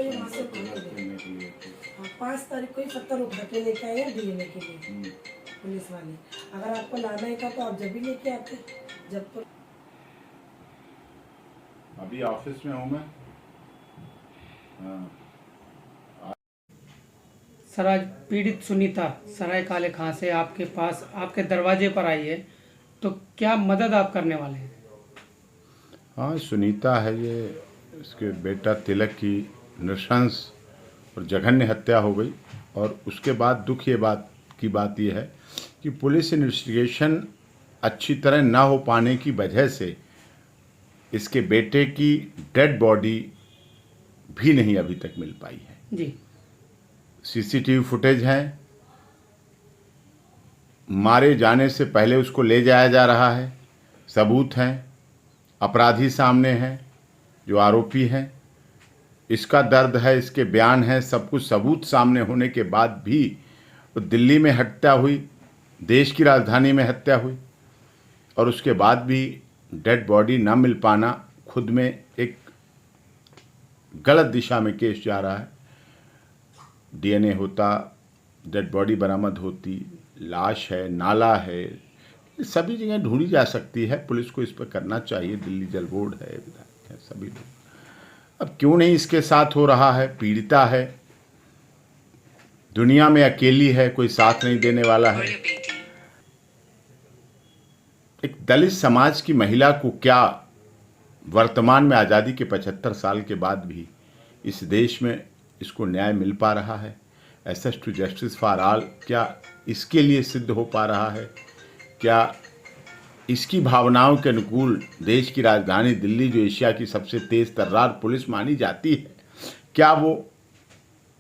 को ये वहाँ से उठाने गए। 5 तारीख को ही 70 उठा के लेके आए हैं डीएनए के लिए पुलिस वाले। अगर आपको लाना ही था तो आप जब भी लेके आते। जब तो अभी ऑफिस में हूँ मैं। सर, आज पीड़ित सुनीता सराय काले खां से आपके पास आपके दरवाजे पर आई है, तो क्या मदद आप करने वाले हैं? हाँ, सुनीता है ये, इसके बेटा तिलक की नृशंस और जघन्य हत्या हो गई। और उसके बाद दुख ये बात ये है कि पुलिस इन्वेस्टिगेशन अच्छी तरह ना हो पाने की वजह से इसके बेटे की डेड बॉडी भी नहीं अभी तक मिल पाई है जी। सीसीटीवी फुटेज है, मारे जाने से पहले उसको ले जाया जा रहा है, सबूत हैं, अपराधी सामने हैं जो आरोपी हैं, इसका दर्द है, इसके बयान हैं, सब कुछ सबूत सामने होने के बाद भी तो दिल्ली में हत्या हुई, देश की राजधानी में हत्या हुई, और उसके बाद भी डेड बॉडी ना मिल पाना खुद में एक गलत दिशा में केस जा रहा है। डीएनए होता, डेड बॉडी बरामद होती, लाश है, नाला है, सभी जगह ढूंढी जा सकती है। पुलिस को इस पर करना चाहिए, दिल्ली जल बोर्ड है, विधायक है, सभी लोग। अब क्यों नहीं इसके साथ हो रहा है? पीड़िता है, दुनिया में अकेली है, कोई साथ नहीं देने वाला है। एक दलित समाज की महिला को क्या वर्तमान में आज़ादी के 75 साल के बाद भी इस देश में इसको न्याय मिल पा रहा है? Access to justice for all क्या इसके लिए सिद्ध हो पा रहा है? क्या इसकी भावनाओं के अनुकूल देश की राजधानी दिल्ली, जो एशिया की सबसे तेज तर्रार पुलिस मानी जाती है, क्या वो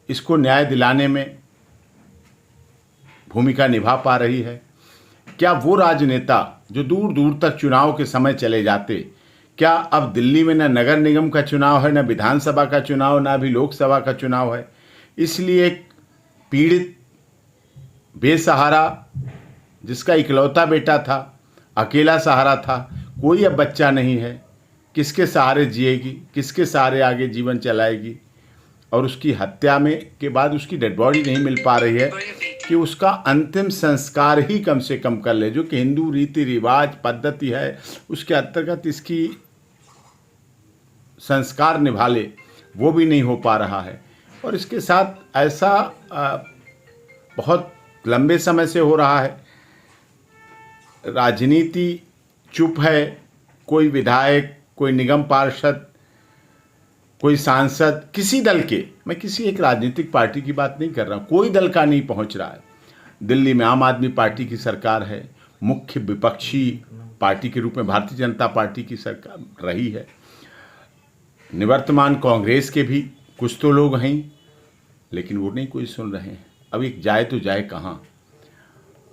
इसको न्याय दिलाने में भूमिका निभा पा रही है? क्या वो राजनेता जो दूर दूर तक चुनाव के समय चले जाते, क्या अब दिल्ली में न नगर निगम का चुनाव है, न विधानसभा का चुनाव, न भी लोकसभा का चुनाव है? इसलिए एक पीड़ित बेसहारा, जिसका इकलौता बेटा था, अकेला सहारा था, कोई अब बच्चा नहीं है, किसके सहारे जिएगी, किसके सहारे आगे जीवन चलाएगी? और उसकी हत्या में के बाद उसकी डेड बॉडी नहीं मिल पा रही है कि उसका अंतिम संस्कार ही कम से कम कर ले, जो कि हिंदू रीति रिवाज पद्धति है, उसके अंतर्गत इसकी संस्कार निभा ले, वो भी नहीं हो पा रहा है। और इसके साथ ऐसा बहुत लंबे समय से हो रहा है। राजनीति चुप है, कोई विधायक, कोई निगम पार्षद, कोई सांसद, किसी दल के, मैं किसी एक राजनीतिक पार्टी की बात नहीं कर रहा, कोई दल का नहीं पहुंच रहा है। दिल्ली में आम आदमी पार्टी की सरकार है, मुख्य विपक्षी पार्टी के रूप में भारतीय जनता पार्टी की सरकार रही है। निवर्तमान कांग्रेस के भी कुछ तो लोग हैं, लेकिन वो नहीं कोई सुन रहे हैं। अब एक जाए तो जाए कहाँ?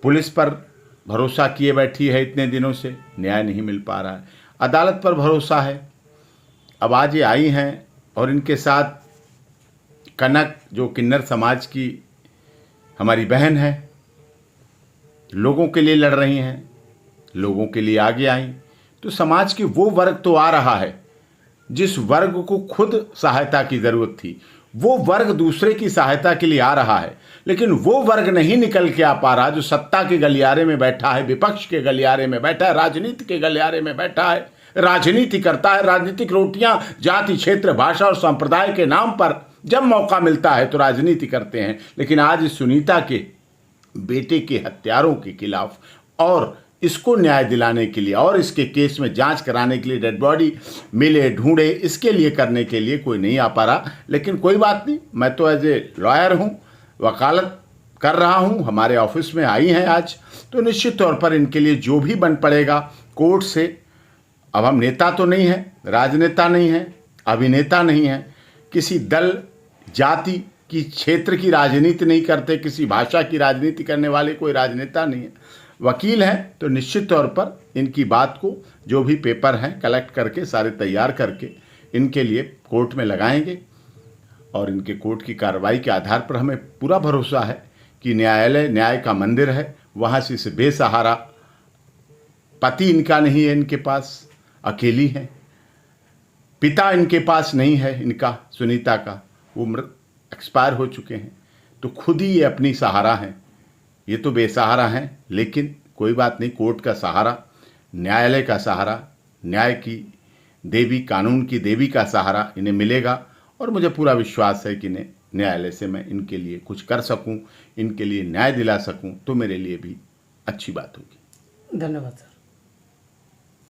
पुलिस पर भरोसा किए बैठी है इतने दिनों से, न्याय नहीं मिल पा रहा है। अदालत पर भरोसा है। अब आज ये आई हैं और इनके साथ कनक, जो किन्नर समाज की हमारी बहन है, लोगों के लिए लड़ रही हैं, लोगों के लिए आगे आई। तो समाज के वो वर्ग तो आ रहा है जिस वर्ग को खुद सहायता की ज़रूरत थी, वो वर्ग दूसरे की सहायता के लिए आ रहा है। लेकिन वो वर्ग नहीं निकल के आ पा रहा जो सत्ता के गलियारे में बैठा है, विपक्ष के गलियारे में बैठा है, राजनीति के गलियारे में बैठा है, राजनीति करता है। राजनीतिक रोटियां जाति, क्षेत्र, भाषा और संप्रदाय के नाम पर जब मौका मिलता है तो राजनीति करते हैं। लेकिन आज इस सुनीता के बेटे के हत्यारों के खिलाफ और इसको न्याय दिलाने के लिए और इसके केस में जांच कराने के लिए, डेड बॉडी मिले, ढूंढे, इसके लिए करने के लिए कोई नहीं आ पा रहा। लेकिन कोई बात नहीं, मैं तो एज ए लॉयर हूँ, वकालत कर रहा हूँ, हमारे ऑफिस में आई हैं आज, तो निश्चित तौर पर इनके लिए जो भी बन पड़ेगा कोर्ट से। अब हम नेता तो नहीं हैं, राजनेता नहीं हैं, अभिनेता नहीं हैं, किसी दल, जाति की, क्षेत्र की राजनीति नहीं करते, किसी भाषा की राजनीति करने वाले कोई राजनेता नहीं है, वकील हैं। तो निश्चित तौर पर इनकी बात को, जो भी पेपर हैं, कलेक्ट करके सारे तैयार करके इनके लिए कोर्ट में लगाएंगे। और इनके कोर्ट की कार्रवाई के आधार पर हमें पूरा भरोसा है कि न्यायालय न्याय का मंदिर है। वहाँ से इसे बेसहारा, पति इनका नहीं है, इनके पास अकेली हैं, पिता इनके पास नहीं है इनका, सुनीता का, वो एक्सपायर हो चुके हैं, तो खुद ही ये अपनी सहारा हैं। ये तो बेसहारा हैं, लेकिन कोई बात नहीं, कोर्ट का सहारा, न्यायालय का सहारा, न्याय की देवी, कानून की देवी का सहारा इन्हें मिलेगा। और मुझे पूरा विश्वास है कि इन्हें न्यायालय से मैं इनके लिए कुछ कर सकूं, इनके लिए न्याय दिला सकूं, तो मेरे लिए भी अच्छी बात होगी। धन्यवाद सर।